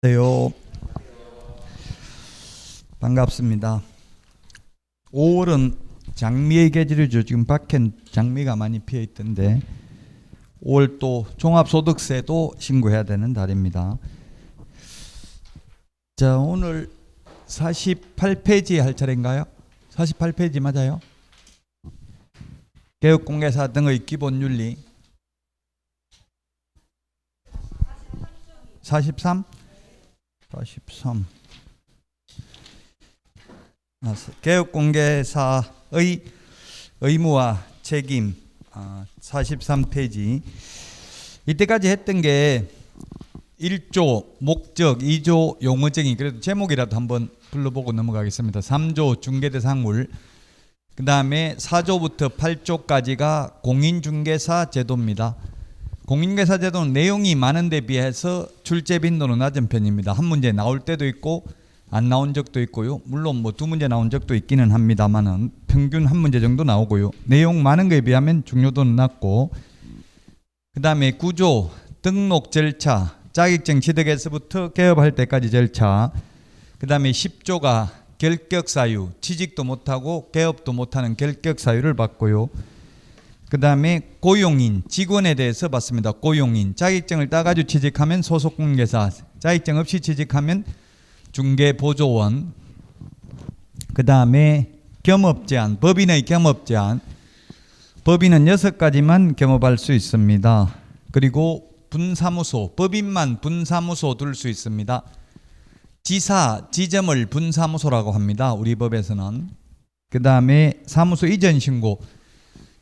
안녕하세요. 반갑습니다. 5월은 장미의 계절이죠. 지금 밖엔 장미가 많이 피어 있던데 5월 또 종합소득세도 신고해야 되는 달입니다. 자, 오늘 48페이지 할 차례인가요? 48페이지 맞아요? 개업공개사 등의 기본윤리 43? 43. 개업공개사의 의무와 책임 43페이지. 이때까지 했던 게 1조 목적, 2조 용어정의, 그래도 제목이라도 한번 불러보고 넘어가겠습니다. 3조 중개대상물, 그 다음에 4조부터 8조까지가 공인중개사 제도입니다. 공인중개사 제도는 내용이 많은 데 비해서 출제 빈도는 낮은 편입니다. 한 문제 나올 때도 있고 안 나온 적도 있고요. 물론 뭐 두 문제 나온 적도 있기는 합니다만은 평균 한 문제 정도 나오고요. 내용 많은 거에 비하면 중요도는 낮고, 그 다음에 9조 등록 절차, 자격증 취득에서부터 개업할 때까지 절차, 그 다음에 10조가 결격사유, 취직도 못하고 개업도 못하는 결격사유를 받고요. 그 다음에 고용인, 직원에 대해서 봤습니다. 고용인, 자격증을 따가지고 취직하면 소속공개사, 자격증 없이 취직하면 중개보조원, 그 다음에 겸업제한, 법인의 겸업제한, 법인은 6가지만 겸업할 수 있습니다. 그리고 분사무소, 법인만 분사무소 둘 수 있습니다. 지사, 지점을 분사무소라고 합니다. 우리 법에서는. 그 다음에 사무소 이전 신고,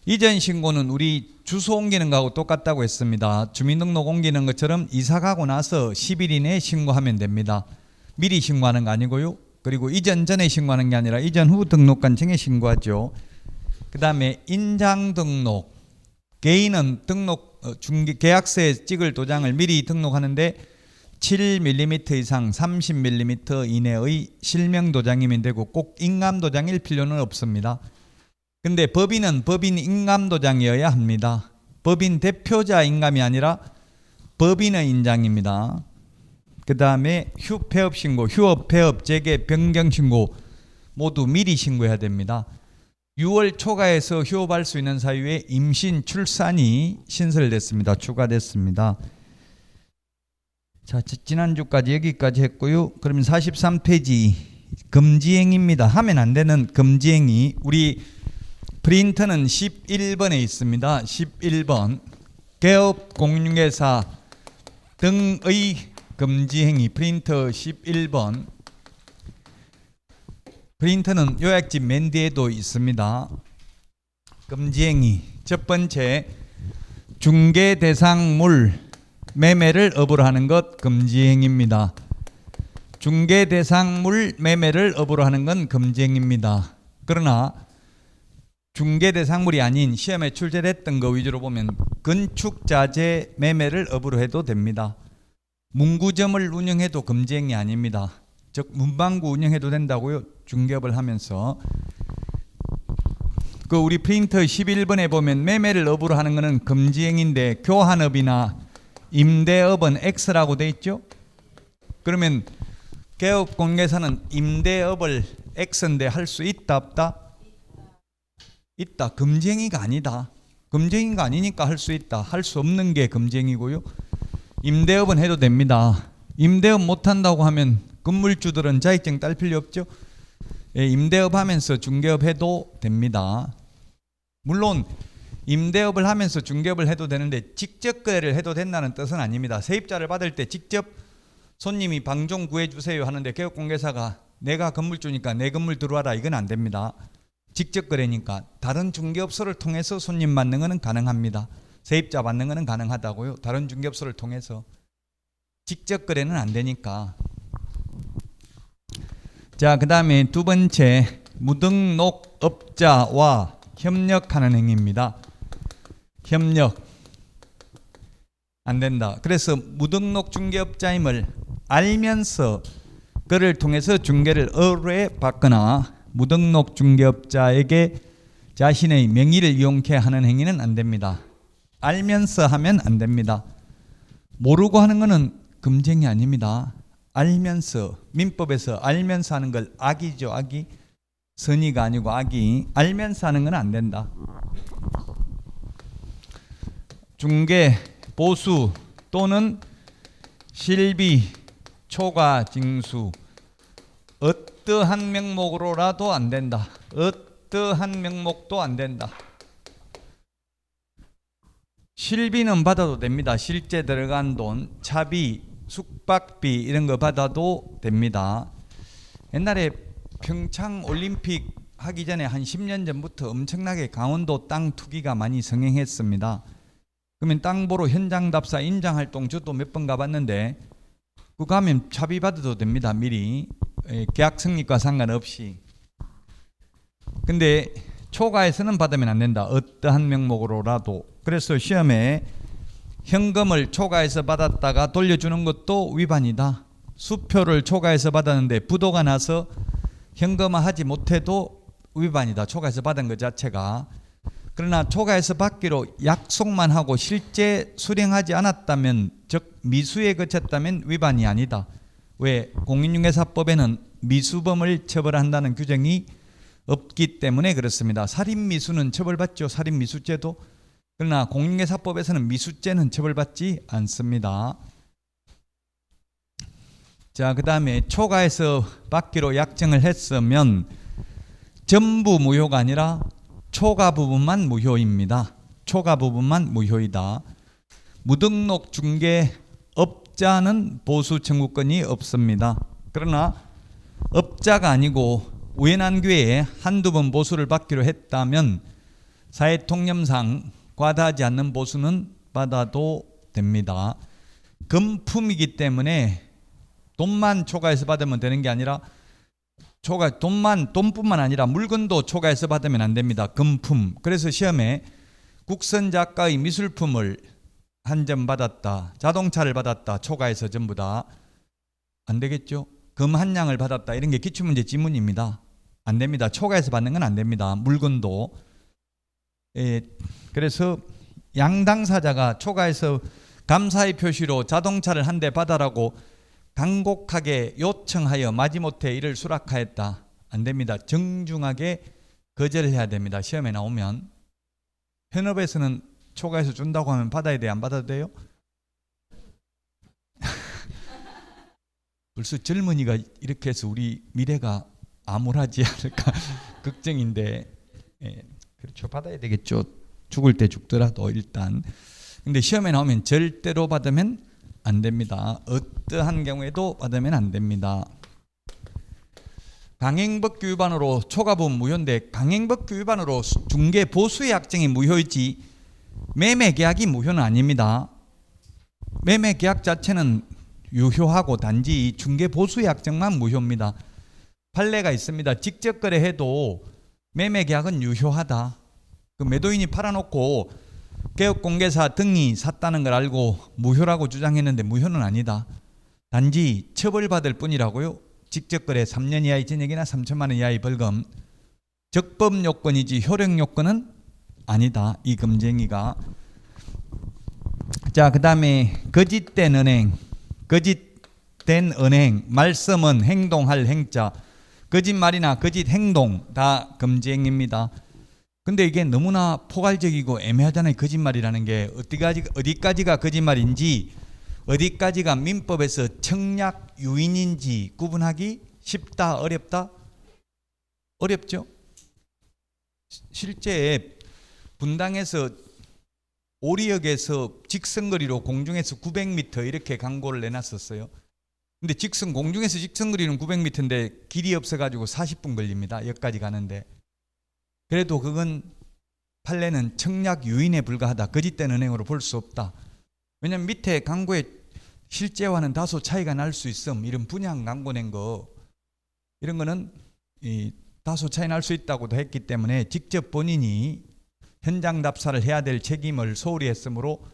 이전 신고는 우리 주소 옮기는 거하고 똑같다고 했습니다. 주민등록 옮기는 것처럼 이사 가고 나서 10일 이내에 신고하면 됩니다. 미리 신고하는 거 아니고요. 그리고 이전 전에 신고하는 게 아니라 이전 후 등록관청에 신고하죠. 그 다음에 인장 등록, 개인은 등록 계약서에 찍을 도장을 미리 등록하는데 7mm 이상 30mm 이내의 실명 도장이면 되고 꼭 인감 도장일 필요는 없습니다. 근데 법인은 법인 인감 도장이어야 합니다. 법인 대표자 인감이 아니라 법인의 인장입니다. 그 다음에 휴폐업 신고, 휴업, 폐업, 재개, 변경 신고 모두 미리 신고해야 됩니다. 6월 초과해서 휴업할 수 있는 사유에 임신, 출산이 신설됐습니다. 추가됐습니다. 자, 지난주까지 여기까지 했고요. 그러면 43페이지 금지행위입니다. 하면 안 되는 금지행위. 우리 프린터는 11번에 있습니다. 11번 개업 공인중개사 등의 금지행위, 프린터 11번. 프린터는 요약집 맨 뒤에도 있습니다. 금지행위 첫 번째, 중개대상물 매매를 업으로 하는 것 금지행위입니다. 중개대상물 매매를 업으로 하는 건 금지행위입니다. 그러나 중개대상물이 아닌 시험에 출제됐던 거 위주로 보면 건축자재 매매를 업으로 해도 됩니다. 문구점을 운영해도 금지행위 아닙니다. 즉 문방구 운영해도 된다고요. 중개업을 하면서. 그 우리 프린터 11번에 보면 매매를 업으로 하는 것은 금지행위인데 교환업이나 임대업은 X라고 돼 있죠. 그러면 개업공개사는 임대업을 X인데 할 수 있다 없다? 있다. 금지행위가 아니다. 금지행위가 아니니까 할 수 있다. 할 수 없는 게 금지행위고요. 임대업은 해도 됩니다. 임대업 못한다고 하면 건물주들은 자격증 딸 필요 없죠. 예, 임대업 하면서 중개업 해도 됩니다. 물론 임대업을 하면서 중개업을 해도 되는데 직접 거래를 해도 된다는 뜻은 아닙니다. 세입자를 받을 때 직접 손님이 방 좀 구해주세요 하는데 개업공개사가 내가 건물주니까 내 건물 들어와라, 이건 안 됩니다. 직접 거래니까 다른 중개업소를 통해서 손님 받는 것은 가능합니다. 세입자 받는 것은 가능하다고요. 다른 중개업소를 통해서. 직접 거래는 안 되니까. 자, 그 다음에 두 번째, 무등록업자와 협력하는 행위입니다. 협력 안 된다. 그래서 무등록 중개업자임을 알면서 그를 통해서 중개를 의뢰받거나 무등록 중개업자에게 자신의 명의를 이용케 하는 행위는 안 됩니다. 알면서 하면 안 됩니다. 모르고 하는 것은 금지행위 아닙니다. 알면서, 민법에서 알면서 하는 걸 악이죠. 악이. 선의가 아니고 악이. 알면서 하는 건 안 된다. 중개, 보수 또는 실비, 초과, 징수 어떠한 명목으로라도 안 된다. 어떠한 명목도 안 된다. 실비는 받아도 됩니다. 실제 들어간 돈, 차비, 숙박비 이런 거 받아도 됩니다. 옛날에 평창 올림픽 하기 전에 한 10년 전부터 엄청나게 강원도 땅 투기가 많이 성행했습니다. 그러면 땅 보러 현장 답사 인장활동 저도 몇 번 가봤는데 그 가면 차비 받아도 됩니다. 미리 계약 성립과 상관없이. 근데 초과해서는 받으면 안 된다. 어떠한 명목으로라도. 그래서 시험에 현금을 초과해서 받았다가 돌려주는 것도 위반이다. 수표를 초과해서 받았는데 부도가 나서 현금화하지 못해도 위반이다. 초과해서 받은 것 자체가. 그러나 초과해서 받기로 약속만 하고 실제 수령하지 않았다면, 즉 미수에 그쳤다면 위반이 아니다. 왜? 공인중개사법에는 미수범을 처벌한다는 규정이 없기 때문에 그렇습니다. 살인미수는 처벌받죠. 살인미수죄도. 그러나 공인중개사법에서는 미수죄는 처벌받지 않습니다. 자, 그 다음에 초과해서 받기로 약정을 했으면 전부 무효가 아니라 초과 부분만 무효입니다. 초과 부분만 무효이다. 무등록 중개업자는 보수 청구권이 없습니다. 그러나 업자가 아니고 우연한 기회에 한두 번 보수를 받기로 했다면 사회통념상 과다하지 않는 보수는 받아도 됩니다. 금품이기 때문에 돈만 초과해서 받으면 되는 게 아니라 돈뿐만 아니라 물건도 초과해서 받으면 안 됩니다. 금품. 그래서 시험에 국선 작가의 미술품을 한 점 받았다. 자동차를 받았다. 초과해서 전부 다 안 되겠죠. 금 한 양을 받았다. 이런 게 기출문제 지문입니다. 안 됩니다. 초과해서 받는 건 안 됩니다. 물건도. 그래서 양당사자가 초과해서 감사의 표시로 자동차를 한 대 받아라고 간곡하게 요청하여 마지못해 이를 수락하였다. 안 됩니다. 정중하게 거절해야 됩니다. 시험에 나오면. 현업에서는 초과해서 준다고 하면 받아야 돼요? 안 받아도 돼요? 벌써 젊은이가 이렇게 해서 우리 미래가 암울하지 않을까 걱정인데, 그렇죠. 받아야 되겠죠. 죽을 때 죽더라도 일단. 근데 시험에 나오면 절대로 받으면 안 됩니다. 어떠한 경우에도 받으면 안 됩니다. 강행법규 위반으로 초과부분 무효인데, 강행법규 위반으로 중개 보수의 약정이 무효이지 매매계약이 무효는 아닙니다. 매매계약 자체는 유효하고 단지 중개 보수의 약정만 무효입니다. 판례가 있습니다. 직접 거래해도 매매계약은 유효하다. 그 매도인이 팔아놓고 개업공개사 등이 샀다는 걸 알고 무효라고 주장했는데 무효는 아니다. 단지 처벌받을 뿐이라고요. 직접거래 3년 이하의 징역이나 3천만 원 이하의 벌금. 적법 요건이지 효력 요건은 아니다. 이 금쟁이가. 자, 그 다음에 거짓된 은행. 거짓된 은행. 말씀은 행동할 행자. 거짓말이나 거짓 행동 다 금지행위입니다. 근데 이게 너무나 포괄적이고 애매하잖아요. 거짓말이라는 게 어디까지가 거짓말인지, 어디까지가 민법에서 청약 유인인지 구분하기 쉽다, 어렵다? 어렵죠. 실제 분당에서 오리역에서 직선거리로 공중에서 900m 이렇게 광고를 내놨었어요. 근데 공중에서 직선거리는 900m인데 길이 없어가지고 40분 걸립니다. 여기까지 가는데. 그래도 그건 판례는 청약 유인에 불과하다. 거짓된 은행으로 볼 수 없다. 왜냐하면 밑에 광고에 실제와는 다소 차이가 날 수 있음. 이런 분양 광고 낸 거, 이런 거는 다소 차이 날 수 있다고도 했기 때문에 직접 본인이 현장 답사를 해야 될 책임을 소홀히 했으므로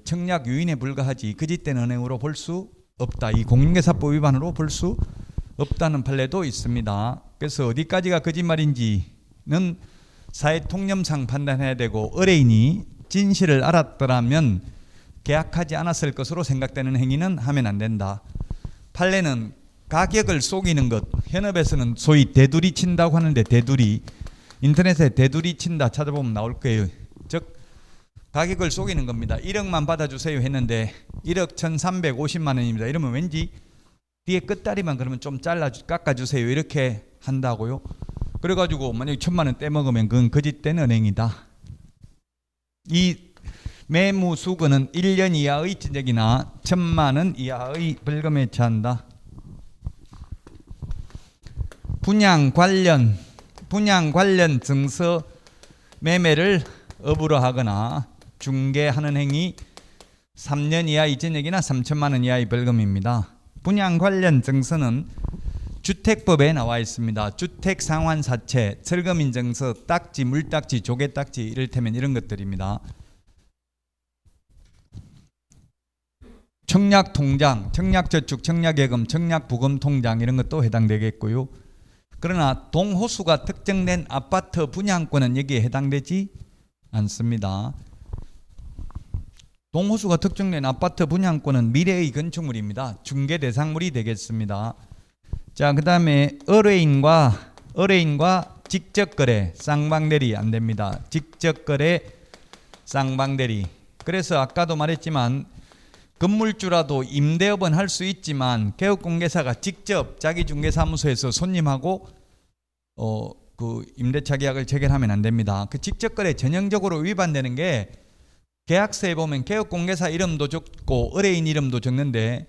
청약 유인에 불과하지 거짓된 은행으로 볼 수 없다. 이 공인중개사법 위반으로 볼 수 없다는 판례도 있습니다. 그래서 어디까지가 거짓말인지는 사회통념상 판단해야 되고, 의뢰인이 진실을 알았더라면 계약하지 않았을 것으로 생각되는 행위는 하면 안 된다. 판례는 가격을 속이는 것, 현업에서는 소위 대두리 친다고 하는데, 대두리, 인터넷에 대두리 친다 찾아보면 나올 거예요. 즉 가격을 속이는 겁니다. 1억만 받아주세요 했는데 1억 1,350만 원입니다. 이러면 왠지 뒤에 끝다리만 그러면 좀 깎아주세요 이렇게 한다고요. 그래가지고 만약에 1,000만 원 떼먹으면 그건 거짓된 은행이다. 이 매무수거는 1년 이하의 지적이나 1,000만 원 이하의 벌금에 처한다. 분양 관련 증서 매매를 업으로 하거나 중개하는 행위 3년 이하의 징역이나 3천만 원 이하의 벌금입니다. 분양 관련 증서는 주택법에 나와 있습니다. 주택상환사채, 철거민증서, 딱지, 물딱지, 조개딱지 이를테면 이런 것들입니다. 청약통장, 청약저축, 청약예금, 청약부금통장 이런 것도 해당되겠고요. 그러나 동호수가 특정된 아파트 분양권은 여기에 해당되지 않습니다. 동호수가 특정된 아파트 분양권은 미래의 건축물입니다. 중개 대상물이 되겠습니다. 자, 그 다음에 의뢰인과 직접거래, 쌍방대리 안 됩니다. 직접거래, 쌍방대리. 그래서 아까도 말했지만 건물주라도 임대업은 할 수 있지만 개업공개사가 직접 자기 중개사무소에서 손님하고 그 임대차 계약을 체결하면 안 됩니다. 그 직접거래 전형적으로 위반되는 게 계약서에 보면 개업공개사 이름도 적고 의뢰인 이름도 적는데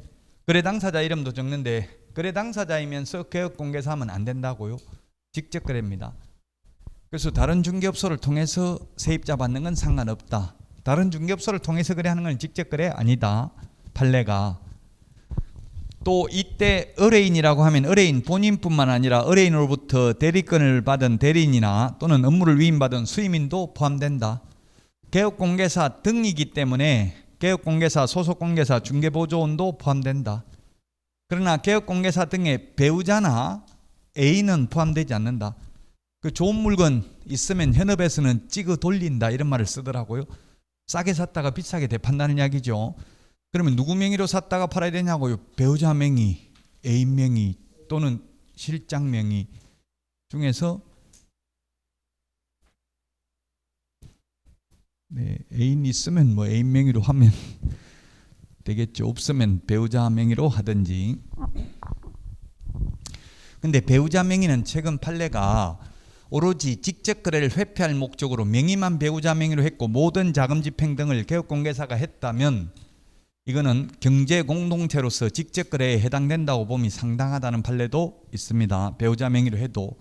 거래 당사자 이름도 적는데 거래 당사자이면서 개업공개사 하면 안 된다고요. 직접거래입니다. 그래서 다른 중개업소를 통해서 세입자 받는 건 상관없다. 다른 중개업소를 통해서 거래하는 건 직접거래 아니다. 판례가. 또 이때 의뢰인이라고 하면 의뢰인 본인뿐만 아니라 의뢰인으로부터 대리권을 받은 대리인이나 또는 업무를 위임받은 수임인도 포함된다. 개업공개사 등이기 때문에 개업공개사, 소속공개사, 중개보조원도 포함된다. 그러나 개업공개사 등의 배우자나 애인은 포함되지 않는다. 그 좋은 물건 있으면 현업에서는 찍어 돌린다 이런 말을 쓰더라고요. 싸게 샀다가 비싸게 되판다는 이야기죠. 그러면 누구 명의로 샀다가 팔아야 되냐고요. 배우자 명의, 애인 명의 또는 실장 명의 중에서 애인 있으면 뭐 애인 명의로 하면 되겠죠. 없으면 배우자 명의로 하든지. 근데 배우자 명의는 최근 판례가 오로지 직접 거래를 회피할 목적으로 명의만 배우자 명의로 했고 모든 자금 집행 등을 개업공개사가 했다면 이거는 경제 공동체로서 직접 거래에 해당된다고 봄이 상당하다는 판례도 있습니다. 배우자 명의로 해도.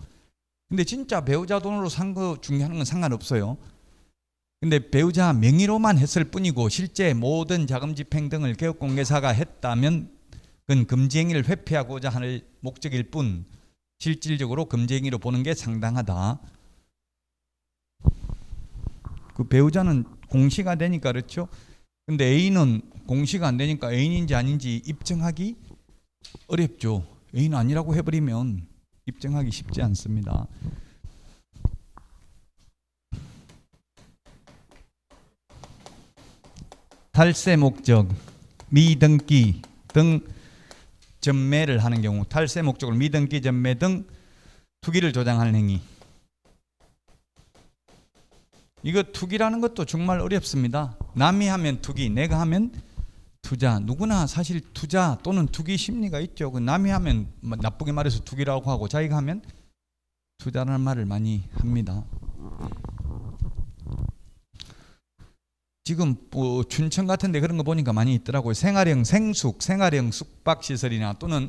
근데 진짜 배우자 돈으로 산 거 중개하는 건 상관없어요. 근데 배우자 명의로만 했을 뿐이고 실제 모든 자금 집행 등을 개업공개사가 했다면 그건 금지행위를 회피하고자 하는 목적일 뿐 실질적으로 금지행위로 보는 게 상당하다. 그 배우자는 공시가 되니까 그렇죠. 근데 애인은 공시가 안 되니까 애인인지 아닌지 입증하기 어렵죠. 애인 아니라고 해버리면 입증하기 쉽지 않습니다. 탈세 목적, 미등기 등 전매를 하는 경우, 탈세 목적으로 미등기 전매 등 투기를 조장하는 행위. 이거 투기라는 것도 정말 어렵습니다. 남이 하면 투기, 내가 하면 투자. 누구나 사실 투자 또는 투기 심리가 있죠. 그 남이 하면 나쁘게 말해서 투기라고 하고 자기가 하면 투자라는 말을 많이 합니다. 지금 뭐 춘천 같은 데 그런 거 보니까 많이 있더라고요. 생활형 숙박시설이나 또는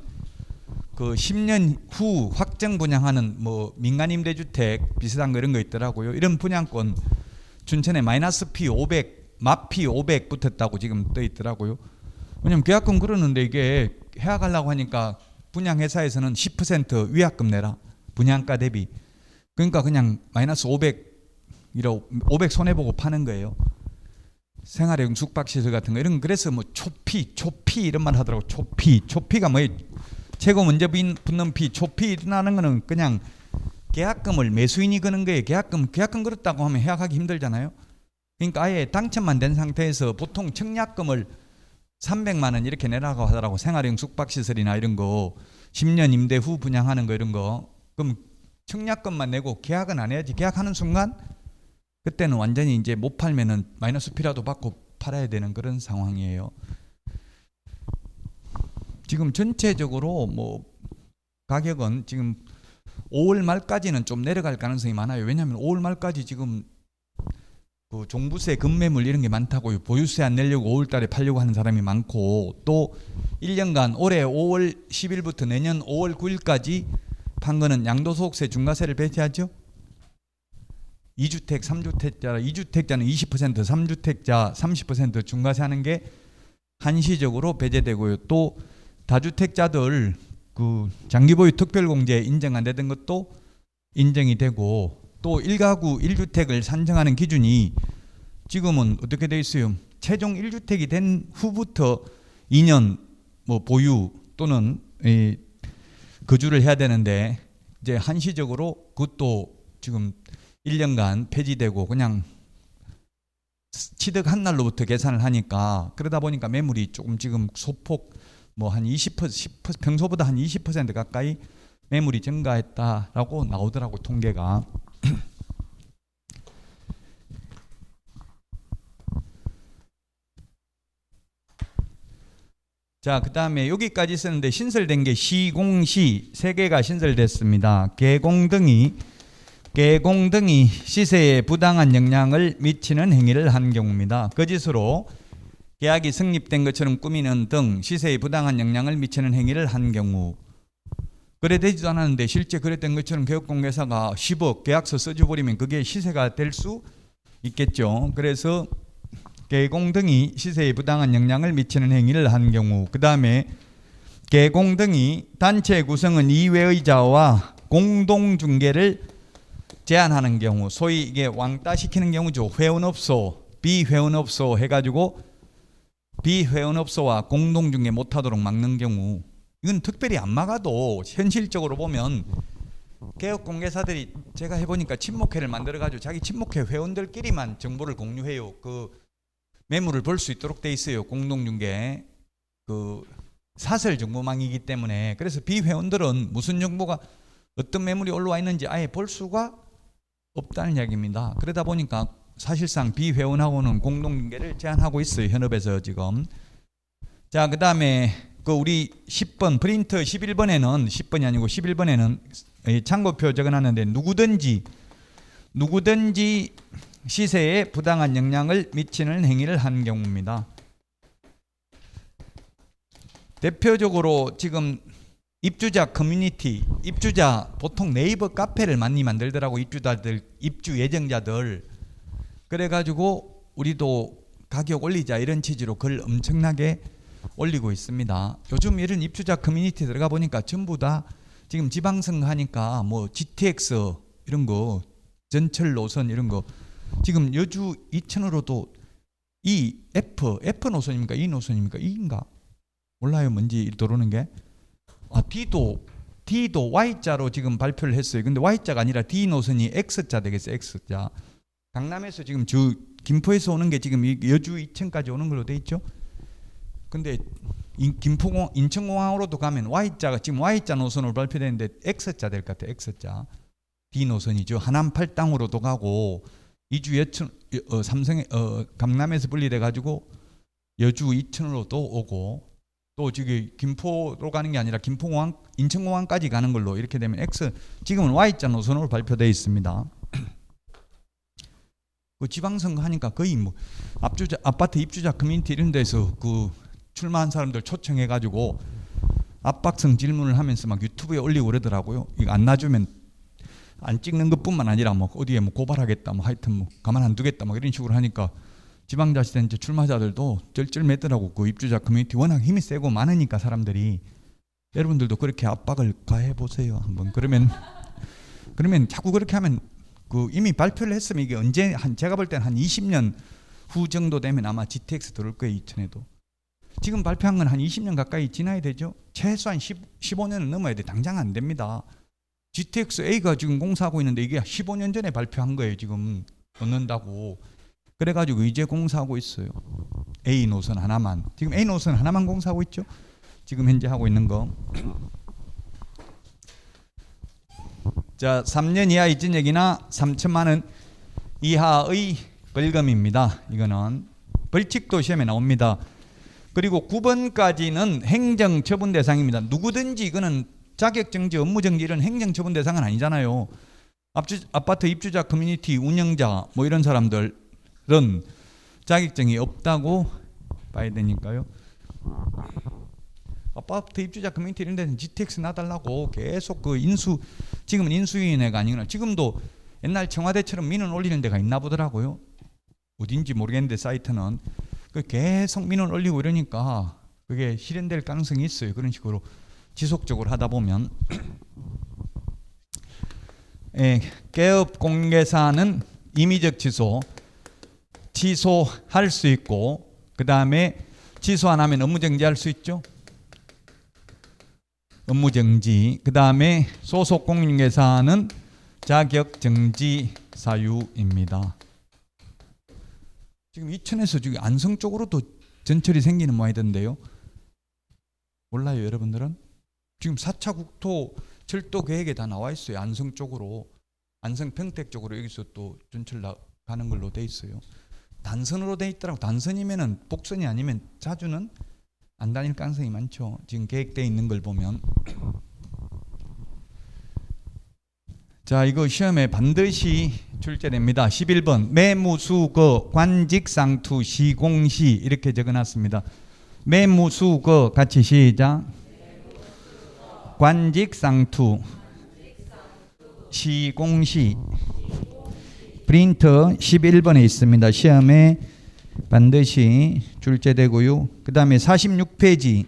그 10년 후 확정 분양하는 뭐 민간임대주택 비슷한 거 이런 거 있더라고요. 이런 분양권 춘천에 마이너스 피 500, 마피 500 붙었다고 지금 떠 있더라고요. 왜냐면 계약금 그러는데 이게 해약하려고 하니까 분양회사에서는 10% 위약금 내라. 분양가 대비. 그러니까 그냥 마이너스 500 손해보고 파는 거예요. 생활형 숙박시설 같은 거 이런. 그래서 뭐 초피 이런 말 하더라고. 초피가 뭐예요? 최고 문제 붙는 피. 초피라는 거는 그냥 계약금을 매수인이 거는 거예요. 계약금 걸었다고 하면 해약하기 힘들잖아요. 그러니까 아예 당첨만 된 상태에서 보통 청약금을 300만 원 이렇게 내라고 하더라고. 생활형 숙박시설이나 이런 거 10년 임대 후 분양하는 거 이런 거. 그럼 청약금만 내고 계약은 안 해야지. 계약하는 순간 그때는 완전히 이제 못 팔면은 마이너스 피라도 받고 팔아야 되는 그런 상황이에요. 지금 전체적으로 뭐 가격은 지금 5월 말까지는 좀 내려갈 가능성이 많아요. 왜냐하면 5월 말까지 지금 그 종부세 급매물 이런 게 많다고요. 보유세 안 내려고 5월 달에 팔려고 하는 사람이 많고, 또 1년간 올해 5월 10일부터 내년 5월 9일까지 판 거는 양도소득세 중과세를 배제하죠. 2주택, 3주택자, 2주택자는 20%, 3주택자 30% 중과세 하는 게 한시적으로 배제되고요. 또 다주택자들 그 장기보유 특별공제 인정 안 되던 것도 인정이 되고, 또 1가구 1주택을 산정하는 기준이 지금은 어떻게 돼 있어요? 최종 1주택이 된 후부터 2년 뭐 보유 또는 거주를 해야 되는데, 이제 한시적으로 그것도 지금 1년간 폐지되고 그냥 취득한 날로부터 계산을 하니까, 그러다 보니까 매물이 조금 지금 소폭 뭐 한 20%, 10% 평소보다 한 20% 가까이 매물이 증가했다라고 나오더라고, 통계가. 자, 그 다음에 여기까지 쓰는데 신설된 게 시공시 3개가 신설됐습니다. 계공등이 시세에 부당한 영향을 미치는 행위를 한 경우입니다. 거짓으로 계약이 성립된 것처럼 꾸미는 등 시세에 부당한 영향을 미치는 행위를 한 경우. 거래되지도 않았는데 실제 거래된 것처럼 개업공개사가 10억 계약서 써줘버리면 그게 시세가 될 수 있겠죠. 그래서 계공등이 시세에 부당한 영향을 미치는 행위를 한 경우. 그 다음에 계공등이 단체 구성은 이외의 자와 공동중개를 제한하는 경우, 소위 이게 왕따 시키는 경우죠. 회원업소, 비회원업소 해가지고 비회원업소와 공동중개 못하도록 막는 경우. 이건 특별히 안 막아도 현실적으로 보면 개업공개사들이 제가 해보니까 친목회를 만들어가지고 자기 친목회 회원들끼리만 정보를 공유해요. 그 매물을 볼 수 있도록 돼 있어요. 공동중개 그 사설 정보망이기 때문에. 그래서 비회원들은 무슨 정보가 어떤 매물이 올라와 있는지 아예 볼 수가 없다는 이야기입니다. 그러다 보니까 사실상 비회원하고는 공동중개를 제한하고 있어요, 현업에서 지금. 자, 그 다음에 그 우리 10번 프린트 11번에는 10번이 아니고 11번에는 참고표 적어놨는데 누구든지 시세에 부당한 영향을 미치는 행위를 한 경우입니다. 대표적으로 지금 입주자 커뮤니티, 입주자 보통 네이버 카페를 많이 만들더라고. 입주자들, 입주 예정자들. 그래가지고 우리도 가격 올리자 이런 취지로 글 엄청나게 올리고 있습니다. 요즘 이런 입주자 커뮤니티 들어가 보니까 전부 다 지금 지방선거 하니까 뭐 GTX 이런 거, 전철 노선 이런 거, 지금 여주 이천으로도 이 F 노선입니까? E 노선입니까? E인가? 몰라요. 뭔지 도로는 게. D도 Y자로 지금 발표를 했어요. 근데 Y자가 아니라 D 노선이 X자 되겠어요. X자. 강남에서 지금 김포에서 오는 게 지금 여주 이천까지 오는 걸로 돼 있죠. 근데 인천공항으로도 가면 Y자가 지금 Y자 노선으로 발표되는데 X자 될 것 같아요. X자. D 노선이죠. 하남 팔당으로도 가고 이주 여천 강남에서 분리돼 가지고 여주 이천으로도 오고, 또 지금 김포로 가는 게 아니라 김포공항, 인천공항까지 가는 걸로 이렇게 되면 X, 지금은 Y자 노선으로 발표되어 있습니다. 그 지방선거 하니까 거의 뭐 아파트 입주자 커뮤니티 이런 데서 그 출마한 사람들 초청해 가지고 압박성 질문을 하면서 막 유튜브에 올리고 그러더라고요. 이거 안 놔주면 안 찍는 것뿐만 아니라 뭐 어디에 뭐 고발하겠다, 뭐 하여튼 뭐 가만 안 두겠다, 뭐 이런 식으로 하니까 지방자치단 출마자들도 쩔쩔매더라고. 그 입주자 커뮤니티 워낙 힘이 세고 많으니까 사람들이. 여러분들도 그렇게 압박을 가해 보세요 한번. 그러면 자꾸 그렇게 하면 그 이미 발표를 했으면 이게 언제 제가 볼 때는 한 20년 후 정도 되면 아마 GTX 들어올 거예요. 이천에도. 지금 발표한 건 한 20년 가까이 지나야 되죠. 최소한 15년은 넘어야 돼. 당장 안 됩니다. GTX A가 지금 공사하고 있는데 이게 15년 전에 발표한 거예요. 지금 넣는다고. 그래가지고 이제 공사하고 있어요. A 노선 하나만. 지금 A 노선 하나만 공사하고 있죠. 지금 현재 하고 있는 거. 자, 3년 이하 이전액이나 3천만 원 이하의 벌금입니다. 이거는 벌칙도 시험에 나옵니다. 그리고 9번까지는 행정처분 대상입니다. 누구든지 이거는 자격정지, 업무정지 이런 행정처분 대상은 아니잖아요. 아파트 입주자, 커뮤니티 운영자 뭐 이런 사람들은 자격증이 없다고 봐야 되니까요. 아파트 입주자, 커뮤니티 이런 데는 GTX 놔달라고 계속 그 지금은 인수위원회가 아니구나. 지금도 옛날 청와대처럼 민원 올리는 데가 있나 보더라고요. 어딘지 모르겠는데 사이트는 계속 민원 올리고 이러니까 그게 실현될 가능성이 있어요. 그런 식으로 지속적으로 하다 보면. 개업 공개사는 임의적 취소할 수 있고, 그 다음에 취소 안 하면 업무정지할 수 있죠. 업무정지. 그 다음에 소속 공인중개사는 자격정지 사유입니다. 지금 이천에서 지금 안성 쪽으로도 전철이 생기는 모양이던데요. 몰라요, 여러분들은? 지금 4차 국토 철도 계획에 다 나와 있어요. 안성 쪽으로, 안성 평택 쪽으로 여기서 또 전철 가는 걸로 돼 있어요. 단선으로 돼 있더라고. 단선이면은 복선이 아니면 자주는 안 다닐 가능성이 많죠. 지금 계획되어 있는 걸 보면. 자, 이거 시험에 반드시 출제됩니다. 11번 매무수거 관직상투 시공시 이렇게 적어놨습니다. 매무수거 같이 시작. 관직상투 시공시 프린터 11번에 있습니다. 시험에 반드시 출제되고요. 그 다음에 46페이지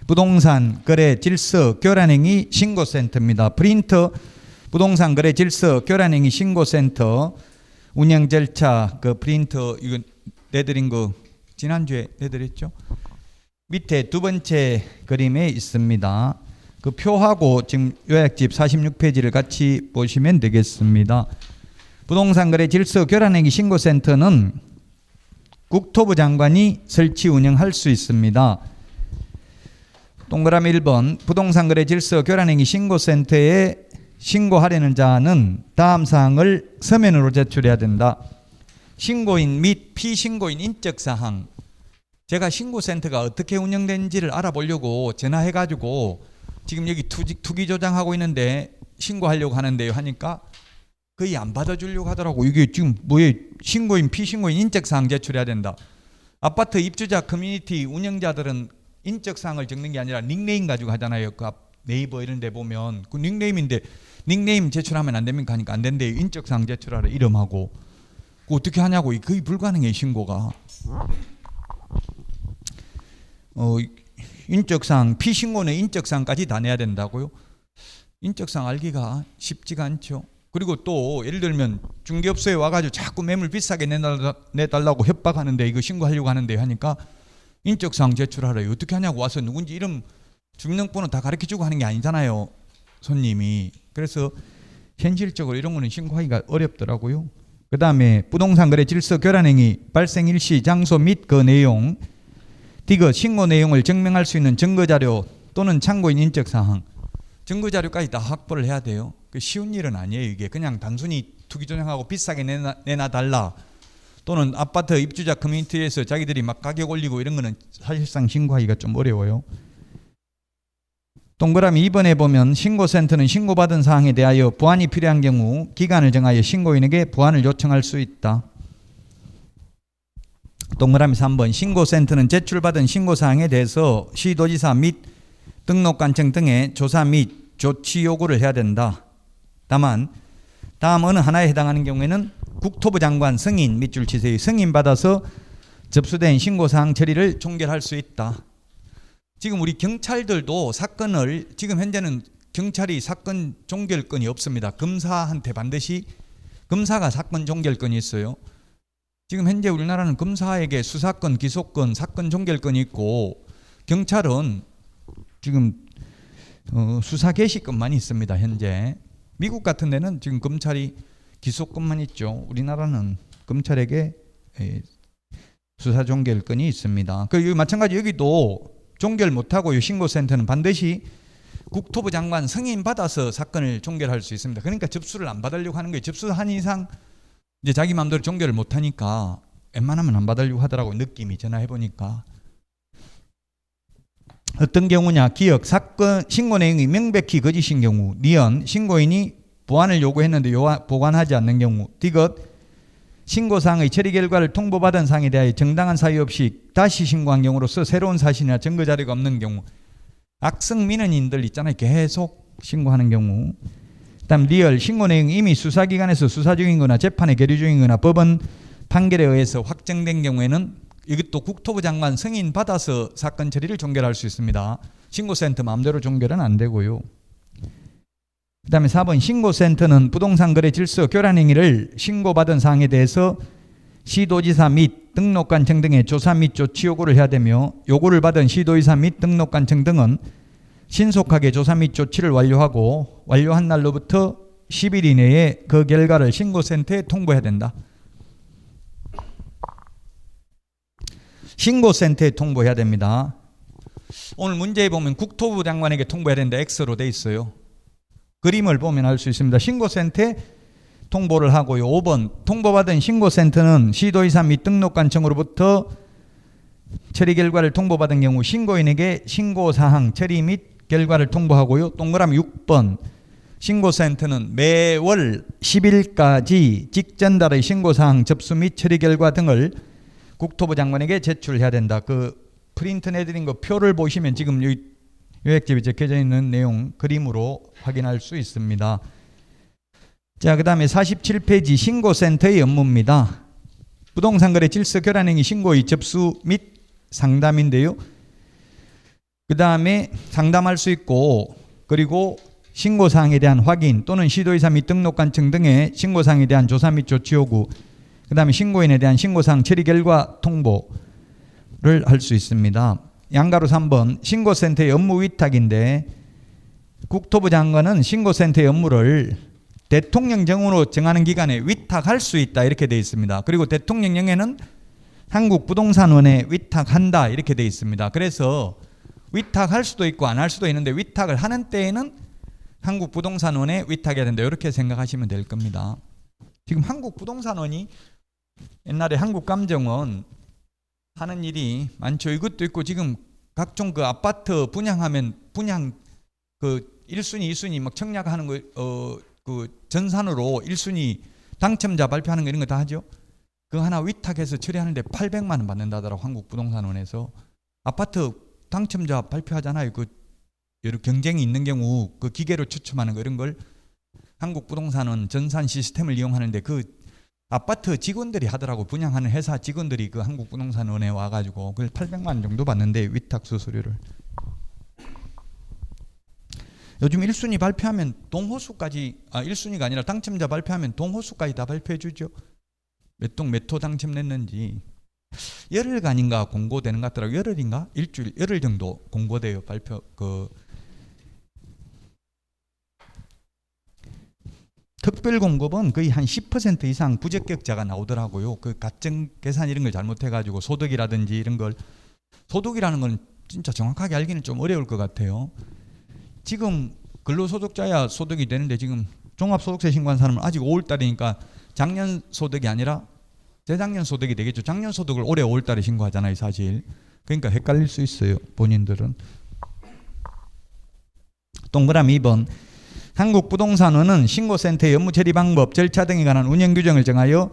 부동산 거래 질서 교란행위 신고센터입니다. 프린터 부동산 거래 질서 교란행위 신고센터 운영 절차 그 프린터 이거 내드린 거 지난주에 내드렸죠. 밑에 두 번째 그림에 있습니다. 그 표하고 지금 요약집 46페이지를 같이 보시면 되겠습니다. 부동산 거래 질서 교란행위 신고센터는 국토부 장관이 설치 운영할 수 있습니다. 동그라미 1번 부동산 거래 질서 교란행위 신고센터에 신고하려는 자는 다음 사항을 서면으로 제출해야 된다. 신고인 및 피신고인 인적사항. 제가 신고센터가 어떻게 운영되는지를 알아보려고 전화해가지고 지금 여기 투기 조장하고 있는데 신고하려고 하는데요 하니까 거의 안 받아주려고 하더라고. 이게 지금 뭐예요? 신고인 피신고인 인적사항 제출해야 된다. 아파트 입주자 커뮤니티 운영자들은 인적사항을 적는 게 아니라 닉네임 가지고 하잖아요. 그 네이버 이런 데 보면 그 닉네임인데 닉네임 제출하면 안 됩니까 하니까 안 된대요. 인적사항 제출하라 이름하고. 그 어떻게 하냐고. 거의 불가능해 신고가. 인적사항 피신고는 인적사항까지 다 내야 된다고요? 인적사항 알기가 쉽지가 않죠. 그리고 또 예를 들면 중개업소에 와가지고 자꾸 매물 비싸게 내달라고 협박하는데 이거 신고하려고 하는데 하니까 인적사항 제출하래요. 어떻게 하냐고. 와서 누군지 이름 주민등록번호 다 가르쳐주고 하는 게 아니잖아요 손님이. 그래서 현실적으로 이런 거는 신고하기가 어렵더라고요. 그 다음에 부동산 거래 질서 교란행위 발생 일시 장소 및 그 내용 디귿 신고 내용을 증명할 수 있는 증거자료 또는 참고인 인적사항. 증거자료까지 다 확보를 해야 돼요. 쉬운 일은 아니에요. 이게 그냥 단순히 투기조장하고 비싸게 내놔달라 또는 아파트 입주자 커뮤니티에서 자기들이 막 가격 올리고 이런 거는 사실상 신고하기가 좀 어려워요. 동그라미 2번에 보면 신고센터는 신고받은 사항에 대하여 보완이 필요한 경우 기간을 정하여 신고인에게 보완을 요청할 수 있다. 동그라미 3번 신고센터는 제출받은 신고사항에 대해서 시도지사 및 등록관청 등의 조사 및 조치 요구를 해야 된다. 다만 다음 어느 하나에 해당하는 경우에는 국토부 장관 승인 밑줄 치세요. 승인받아서 접수된 신고사항 처리를 종결할 수 있다. 지금 우리 경찰들도 사건을 지금 현재는 경찰이 사건 종결권이 없습니다. 검사한테 반드시 검사가 사건 종결권이 있어요. 지금 현재 우리나라는 검사에게 수사권, 기소권, 사건 종결권이 있고 경찰은 지금 수사 개시권만 있습니다. 현재 미국 같은 데는 지금 검찰이 기소권만 있죠. 우리나라는 검찰에게 수사 종결권이 있습니다. 그 마찬가지 여기도 종결 못하고 신고센터는 반드시 국토부 장관 승인 받아서 사건을 종결할 수 있습니다. 그러니까 접수를 안 받으려고 하는 거예요. 접수한 이상 이제 자기 마음대로 종결을 못하니까 웬만하면 안 받으려고 하더라고. 느낌이 전화해 보니까. 어떤 경우냐? 기억, 사건 신고 내용이 명백히 거짓인 경우. 니은, 신고인이 보완을 요구했는데 보완하지 않는 경우. 디귿, 신고사항의 처리 결과를 통보받은 사항에 대하여 정당한 사유 없이 다시 신고한 경우로서 새로운 사실이나 증거 자료가 없는 경우. 악성 민원인들 있잖아요. 계속 신고하는 경우. 그다음 리얼, 신고 내용이 이미 수사기관에서 수사 중인 거나 재판에 계류 중인 거나 법원 판결에 의해서 확정된 경우에는 이것도 국토부 장관 승인 받아서 사건 처리를 종결할 수 있습니다. 신고센터 마음대로 종결은 안 되고요. 그 다음에 4번 신고센터는 부동산 거래 질서 교란 행위를 신고받은 사항에 대해서 시도지사 및 등록관청 등의 조사 및 조치 요구를 해야 되며 요구를 받은 시도지사 및 등록관청 등은 신속하게 조사 및 조치를 완료하고 완료한 날로부터 10일 이내에 그 결과를 신고센터에 통보해야 된다. 신고센터에 통보해야 됩니다. 오늘 문제에 보면 국토부 장관에게 통보해야 된다. X로 돼 있어요. 그림을 보면 알 수 있습니다. 신고센터에 통보를 하고요. 5번 통보받은 신고센터는 시도지사 및 등록관청으로부터 처리 결과를 통보받은 경우 신고인에게 신고사항 처리 및 결과를 통보하고요. 동그라미 6번 신고센터는 매월 10일까지 직전달의 신고사항 접수 및 처리 결과 등을 국토부 장관에게 제출해야 된다. 그 프린트 내드린 거 표를 보시면 지금 요약집에 적혀져 있는 내용 그림으로 확인할 수 있습니다. 자, 그 다음에 47페이지 신고센터의 업무입니다. 부동산 거래 질서 교란 행위 신고의 접수 및 상담인데요. 그 다음에 상담할 수 있고 그리고 신고사항에 대한 확인 또는 시도지사 및 등록관청 등의 신고사항에 대한 조사 및 조치 요구 그 다음에 신고인에 대한 신고사항 처리 결과 통보를 할 수 있습니다. 양가로 3번 신고센터의 업무 위탁인데 국토부 장관은 신고센터의 업무를 대통령 정으로 정하는 기관에 위탁할 수 있다 이렇게 되어 있습니다. 그리고 대통령령에는 한국부동산원에 위탁한다 이렇게 되어 있습니다. 그래서 위탁할 수도 있고 안 할 수도 있는데 위탁을 하는 때에는 한국부동산원에 위탁해야 된다 이렇게 생각하시면 될 겁니다. 지금 한국부동산원이 옛날에 한국감정원 하는 일이 많죠. 이것도 있고 지금 각종 그 아파트 분양하면 분양 그 1순위, 2순위 막 청약하는 거 그 전산으로 1순위 당첨자 발표하는 거 이런 거 다 하죠. 그거 하나 위탁해서 처리하는데 800만 원 받는다더라고 한국부동산원에서. 아파트 당첨자 발표하잖아요. 그 여러 경쟁이 있는 경우 그 기계로 추첨하는 거 이런 걸 한국부동산원 전산 시스템을 이용하는데 그 아파트 직원들이 하더라고. 분양하는 회사 직원들이 그 한국부동산원에 와가지고 그걸 800만 원 정도 받는데 위탁 수수료를. 요즘 1순위 발표하면 동호수까지 1순위가 아니라 당첨자 발표하면 동호수까지 다 발표해 주죠. 몇 동 몇 호 당첨됐는지. 열흘간인가 공고되는 것 같더라고요. 열흘인가? 일주일, 열흘 정도 공고돼요. 발표 특별 공급은 거의 한 10% 이상 부적격자가 나오더라고요. 그 가정 계산 이런 걸 잘못해가지고 소득이라든지 이런 걸 소득이라는 건 진짜 정확하게 알기는 좀 어려울 것 같아요. 지금 근로소득자야 소득이 되는데 지금 종합소득세 신고한 사람은 아직 5월달이니까 작년 소득이 아니라 재작년 소득이 되겠죠. 작년 소득을 올해 5월달에 신고하잖아요, 사실. 그러니까 헷갈릴 수 있어요, 본인들은. 동그라미 2번. 한국부동산원은 신고센터의 업무 처리 방법, 절차 등에 관한 운영 규정을 정하여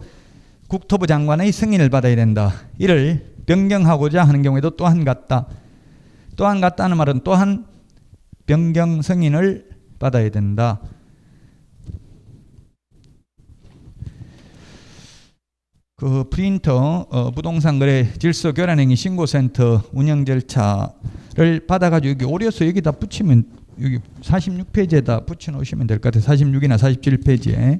국토부 장관의 승인을 받아야 된다. 이를 변경하고자 하는 경우에도 또한 같다. 또한 같다는 말은 또한 변경 승인을 받아야 된다. 그 프린터 부동산 거래 질서 교란 행위 신고센터 운영 절차를 받아가지고 여기 오려서 여기다 붙이면 여기 46페이지에다 붙여놓으시면 될 것 같아요. 46이나 47페이지에.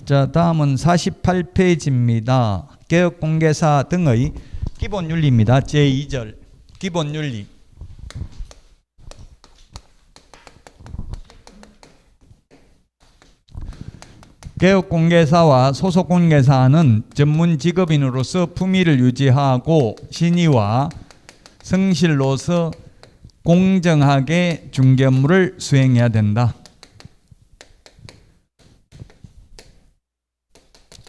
자, 다음은 48페이지입니다. 개업공개사 등의 기본윤리입니다. 제2절 기본윤리. 개업공개사와 소속공개사는 전문 직업인으로서 품위를 유지하고 신의와 성실로서 공정하게 중개 업무를 수행해야 된다.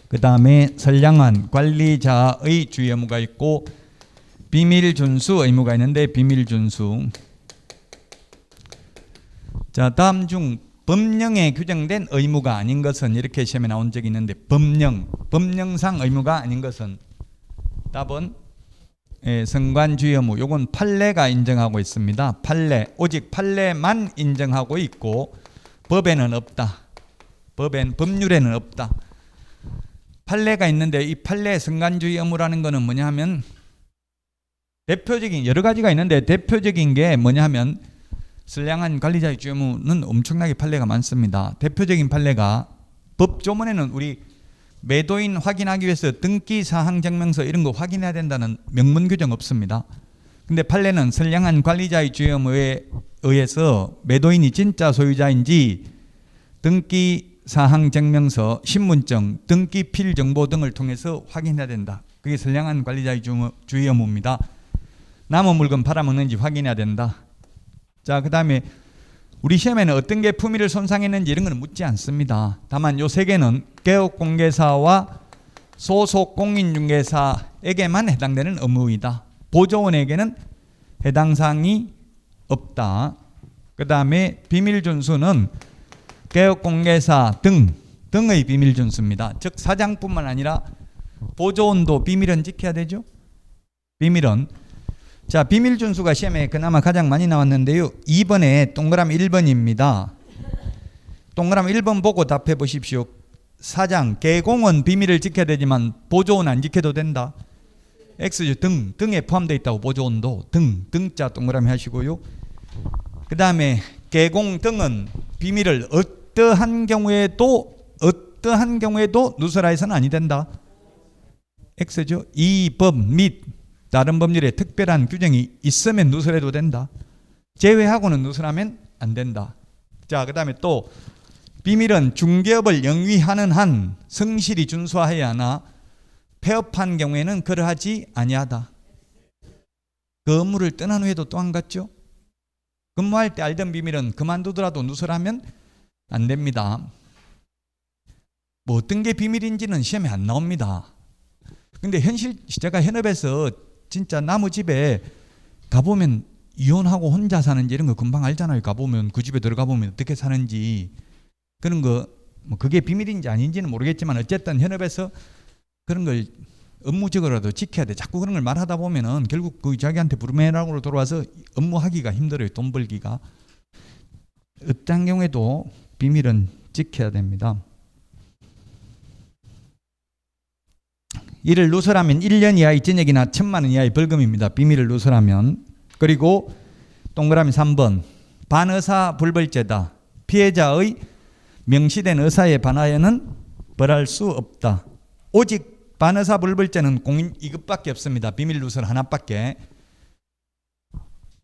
그 다음에 선량한 관리자의 주의 의무가 있고 비밀 준수 의무가 있는데 비밀 준수. 자, 다음 중 법령에 규정된 의무가 아닌 것은 이렇게 시험에 나온 적이 있는데 법령상 의무가 아닌 것은 답은 선관주의 의무. 요건 판례가 인정하고 있습니다. 판례, 오직 판례만 인정하고 있고 법에는 없다. 법률에는 없다. 판례가 있는데 이 판례 선관주의 의무라는 거는 뭐냐 하면 대표적인 여러 가지가 있는데 대표적인 게 뭐냐 하면 선량한 관리자의 주의 의무는 엄청나게 판례가 많습니다. 대표적인 판례가 법조문에는 우리 매도인 확인하기 위해서 등기사항증명서 이런 거 확인해야 된다는 명문 규정 없습니다. 근데 판례는 선량한 관리자의 주의 의무에 의해서 매도인이 진짜 소유자인지 등기사항증명서, 신분증, 등기필 정보 등을 통해서 확인해야 된다. 그게 선량한 관리자의 주의 의무입니다. 남은 물건 팔아먹는지 확인해야 된다. 자, 그 다음에 우리 시험에는 어떤 게 품위를 손상했는지 이런 거는 묻지 않습니다. 다만 요 세 개는 개업공개사와 소속공인중개사에게만 해당되는 의무이다. 보조원에게는 해당 사항이 없다. 그 다음에 비밀준수는 개업공개사 등의 비밀준수입니다. 즉 사장뿐만 아니라 보조원도 비밀은 지켜야 되죠. 비밀은 자, 비밀 준수가 시험에 그나마 가장 많이 나왔는데요. 2번에 동그라미 1번입니다. 동그라미 1번 보고 답해 보십시오. 사장, 개공은 비밀을 지켜야 되지만 보조원 안 지켜도 된다. X죠. 등에 포함되어 있다고 보조원도 등자 동그라미 하시고요. 그 다음에 개공 등은 비밀을 어떠한 경우에도 누설하여서는 아니 된다. X죠. 이 법 및 다른 법률에 특별한 규정이 있으면 누설해도 된다. 제외하고는 누설하면 안 된다. 자, 그 다음에 또 비밀은 중개업을 영위하는 한 성실히 준수하여야 하나 폐업한 경우에는 그러하지 아니하다. 그 업무를 떠난 후에도 또 안 갔죠. 근무할 때 알던 비밀은 그만두더라도 누설하면 안 됩니다. 뭐 어떤 게 비밀인지는 시험에 안 나옵니다. 근데 제가 현업에서 진짜 나무 집에 가보면 이혼하고 혼자 사는지 이런 거 금방 알잖아요. 가보면 그 집에 들어가 보면 어떻게 사는지 그런 거 뭐 그게 비밀인지 아닌지는 모르겠지만 어쨌든 현업에서 그런 걸 업무적으로라도 지켜야 돼. 자꾸 그런 걸 말하다 보면은 결국 그 자기한테 부메랑으로 돌아와서 업무하기가 힘들어요. 돈 벌기가. 어떤 경우에도 비밀은 지켜야 됩니다. 이를 누설하면 1년 이하의 징역이나 1,000만 원 이하의 벌금입니다. 비밀을 누설하면. 그리고 동그라미 3번 반의사 불벌죄다. 피해자의 명시된 의사에 반하여는 벌할 수 없다. 오직 반의사 불벌죄는 공인 이것밖에 없습니다. 비밀 누설 하나밖에.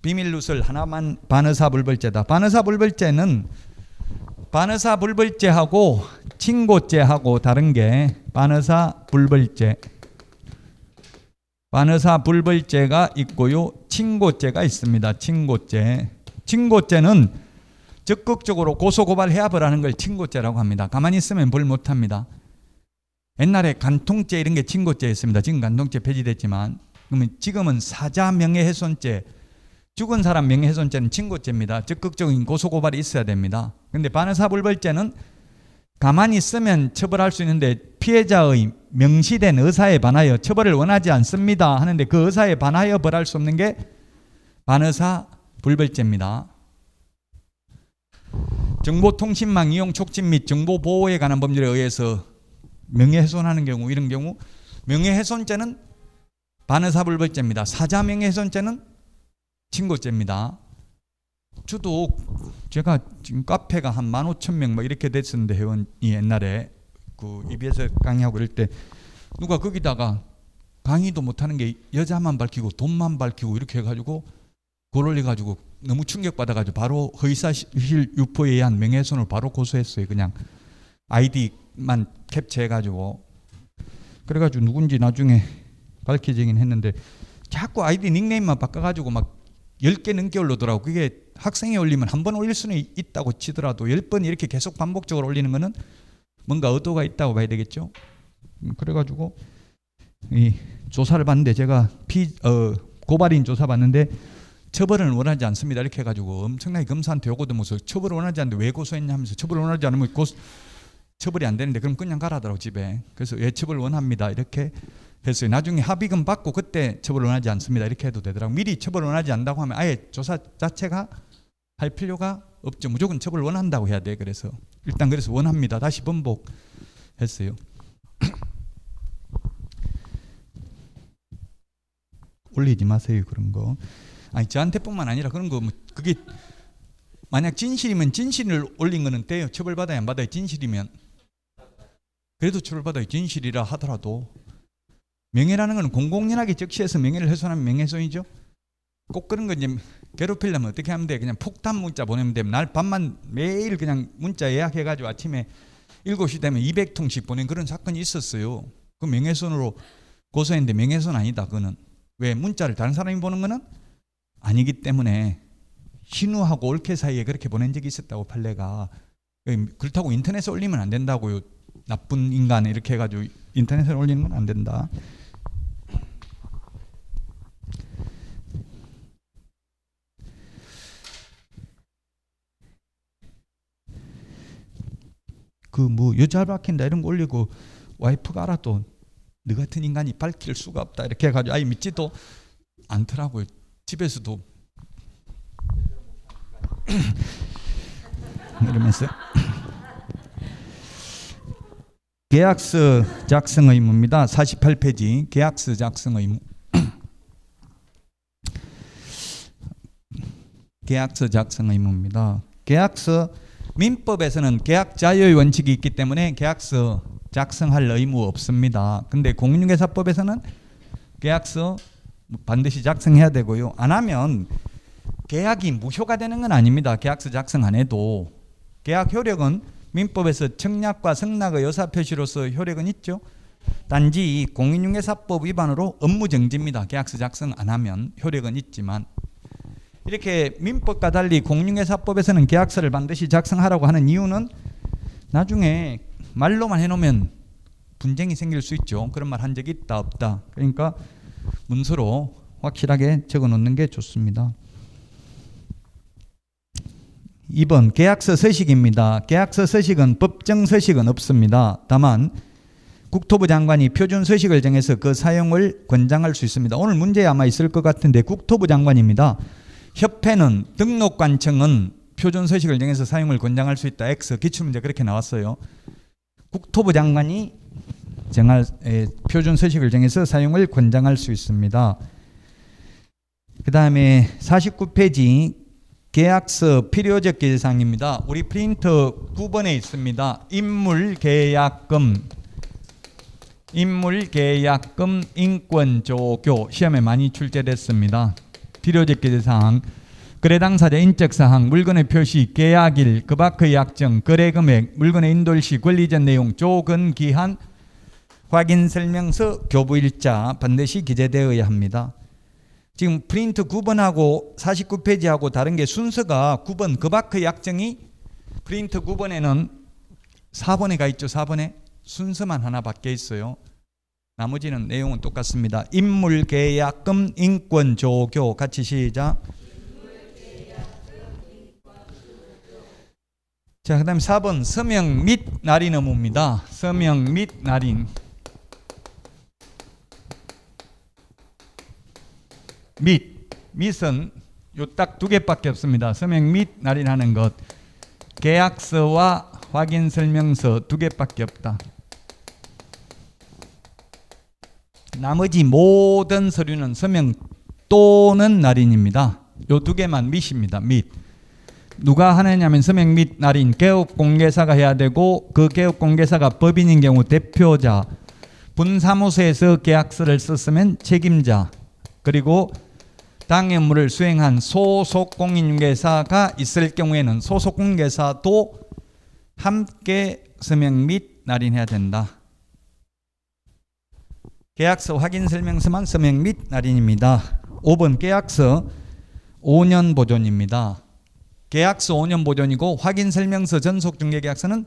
비밀 누설 하나만 반의사 불벌죄다. 반의사 불벌죄는 반의사 불벌죄하고 친고죄하고 다른 게 반의사 불벌죄. 반의사 불벌죄가 있고요. 친고죄가 있습니다. 친고죄는 적극적으로 고소고발해야 벌하는 걸 친고죄라고 합니다. 가만히 있으면 벌 못합니다. 옛날에 간통죄 이런 게 친고죄였습니다. 지금 간통죄 폐지됐지만 그러면 지금은 사자 명예훼손죄, 죽은 사람 명예훼손죄는 친고죄입니다. 적극적인 고소고발이 있어야 됩니다. 그런데 반의사 불벌죄는 가만히 있으면 처벌할 수 있는데 피해자의 명시된 의사에 반하여 처벌을 원하지 않습니다 하는데 그 의사에 반하여 벌할 수 없는 게 반의사 불벌죄입니다. 정보통신망 이용 촉진 및 정보보호에 관한 법률에 의해서 명예훼손하는 경우 이런 경우 명예훼손죄는 반의사 불벌죄입니다. 사자 명예훼손죄는 친고죄입니다. 저도 제가 지금 카페가 한 15,000명 뭐 이렇게 됐었는데 회원이 옛날에 그 EBS 강의하고 이럴 때 누가 거기다가 강의도 못하는 게 여자만 밝히고 돈만 밝히고 이렇게 해가지고 그걸 올려가지고 너무 충격받아가지고 바로 허위사실 유포에 의한 명예훼손을 바로 고소했어요. 그냥 아이디만 캡처해가지고 그래가지고 누군지 나중에 밝혀지긴 했는데 자꾸 아이디 닉네임만 바꿔가지고 막 10개 넘게 올리더라고. 그게 학생이 올리면 한 번 올릴 수는 있다고 치더라도 10번 이렇게 계속 반복적으로 올리는 거는 뭔가 의도가 있다고 봐야 되겠죠. 그래가지고 이 조사를 받는데 제가 고발인 조사 받는데 처벌은 원하지 않습니다 이렇게 해가지고 엄청나게 검사한테 요구되면서 처벌을 원하지 않는데 왜 고소했냐 하면서 처벌을 원하지 않으면 처벌이 안 되는데 그럼 그냥 가라더라고 집에. 그래서 예 처벌 원합니다 이렇게 했어요. 나중에 합의금 받고 그때 처벌을 원하지 않습니다 이렇게 해도 되더라고. 미리 처벌을 원하지 않는다고 하면 아예 조사 자체가 할 필요가 없죠. 무조건 처벌을 원한다고 해야 돼. 그래서 일단 그래서 원합니다 다시 번복했어요. 올리지 마세요 그런 거. 아니 저한테뿐만 아니라 그런 거 뭐 그게 만약 진실이면 진실을 올린 거는 돼요. 처벌받아야 안 받아요. 진실이면 그래도 처벌받아요. 진실이라 하더라도 명예라는 건 공공연하게 적시해서 명예를 훼손하면 명예훼손이죠. 꼭 그런 거 이제 괴롭히려면 어떻게 하면 돼? 그냥 폭탄 문자 보내면 되면 날 밤만 매일 그냥 문자 예약해가지고 아침에 7시 되면 200통씩 보낸 그런 사건이 있었어요. 그 명예훼손으로 고소했는데 명예훼손 아니다 그거는. 왜? 문자를 다른 사람이 보는 거는 아니기 때문에 신우하고 올케 사이에 그렇게 보낸 적이 있었다고 판례가. 그렇다고 인터넷에 올리면 안 된다고요. 나쁜 인간 이렇게 해가지고 인터넷에 올리는 건 안 된다. 그 뭐 여자 밝힌다 이런 거 올리고 와이프가 알아도 너 같은 인간이 밝힐 수가 없다 이렇게 해가지고 아예 믿지도 않더라고요. 집에서도 이러면서 계약서 작성 의무입니다. 48페이지 계약서 작성 의무. 계약서 작성 의무입니다. 계약서 민법에서는 계약 자유의 원칙이 있기 때문에 계약서 작성할 의무 없습니다. 근데 공인중개사법에서는 계약서 반드시 작성해야 되고요. 안 하면 계약이 무효가 되는 건 아닙니다. 계약서 작성 안 해도. 계약 효력은 민법에서 청약과 승낙의 의사표시로서 효력은 있죠. 단지 공인중개사법 위반으로 업무정지입니다. 계약서 작성 안 하면 효력은 있지만. 이렇게 민법과 달리 공인중개사법에서는 계약서를 반드시 작성하라고 하는 이유는 나중에 말로만 해놓으면 분쟁이 생길 수 있죠. 그런 말 한 적이 있다 없다. 그러니까 문서로 확실하게 적어놓는 게 좋습니다. 2번 계약서 서식입니다. 계약서 서식은 법정 서식은 없습니다. 다만 국토부 장관이 표준 서식을 정해서 그 사용을 권장할 수 있습니다. 오늘 문제에 아마 있을 것 같은데 국토부 장관입니다. 협회는 등록관청은 표준 서식을 정해서 사용을 권장할 수 있다. X 기출문제 그렇게 나왔어요. 국토부 장관이 정할 표준 서식을 정해서 사용을 권장할 수 있습니다. 그 다음에 49페이지 계약서 필요적 기재사항입니다. 우리 프린터 9번에 있습니다. 인물계약금, 인권조교 시험에 많이 출제됐습니다. 필요적 기재사항, 거래 당사자 인적사항, 물건의 표시, 계약일, 그 밖의 약정, 거래금액, 물건의 인도일시, 권리전 내용, 조건 기한, 확인설명서, 교부일자 반드시 기재되어야 합니다. 지금 프린트 9번하고 49페이지하고 다른 게 순서가 9번 그 밖의 약정이 프린트 9번에는 4번에 가 있죠. 4번에 순서만 하나 바뀌어 있어요. 나머지는 내용은 똑같습니다. 인물계약금, 인권조교 같이 시작. 자, 그 다음에 4번 서명 및 날인 의무입니다. 서명 및 날인. 밑은 요 딱 두 개밖에 없습니다. 서명 및 날인하는 것. 계약서와 확인설명서 두 개밖에 없다. 나머지 모든 서류는 서명 또는 날인입니다. 요 두 개만 밑입니다. 밑. 누가 하느냐면 서명 및 날인 개업공개사가 해야 되고 그 개업공개사가 법인인 경우 대표자, 분사무소에서 계약서를 썼으면 책임자, 그리고 당해 업무를 수행한 소속 공인중개사가 있을 경우에는 소속 공개사도 함께 서명 및 날인해야 된다. 계약서 확인 설명서만 서명 및 날인입니다. 5번 계약서 5년 보존입니다. 계약서 5년 보존이고 확인 설명서 전속 중개 계약서는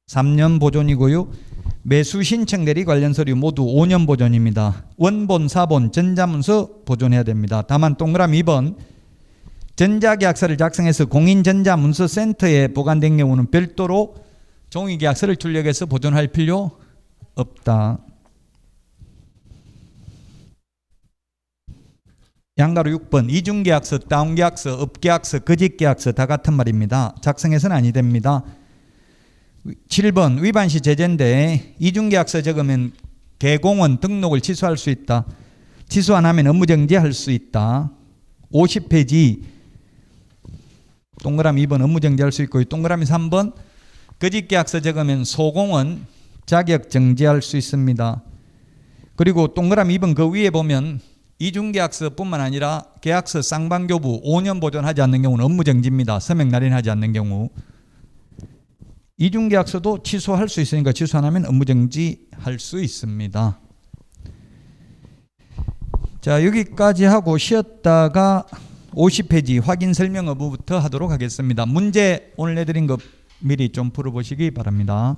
3년 보존이고요. 매수 신청 대리 관련 서류 모두 5년 보존입니다. 원본, 사본, 전자문서 보존해야 됩니다. 다만 동그라미 2번 전자계약서를 작성해서 공인전자문서센터에 보관된 경우는 별도로 종이계약서를 출력해서 보존할 필요 없다. 양가로 6번 이중계약서, 다운계약서, 업계약서, 거짓계약서 다 같은 말입니다. 작성해서는 아니 됩니다. 7번 위반시 제재인데 이중계약서 적으면 개공원 등록을 취소할 수 있다. 취소 안 하면 업무정지할 수 있다. 50페이지 동그라미 2번 업무정지할 수 있고 동그라미 3번 거짓계약서 적으면 소공원 자격정지할 수 있습니다. 그리고 동그라미 2번 그 위에 보면 이중계약서뿐만 아니라 계약서 쌍방교부 5년 보존하지 않는 경우는 업무정지입니다. 서명 날인하지 않는 경우. 이중계약서도 취소할 수 있으니까 취소 안 하면 업무정지할 수 있습니다. 자, 여기까지 하고 쉬었다가 50페이지 확인 설명 여부부터 하도록 하겠습니다. 문제 오늘 내드린 거 미리 좀 풀어보시기 바랍니다.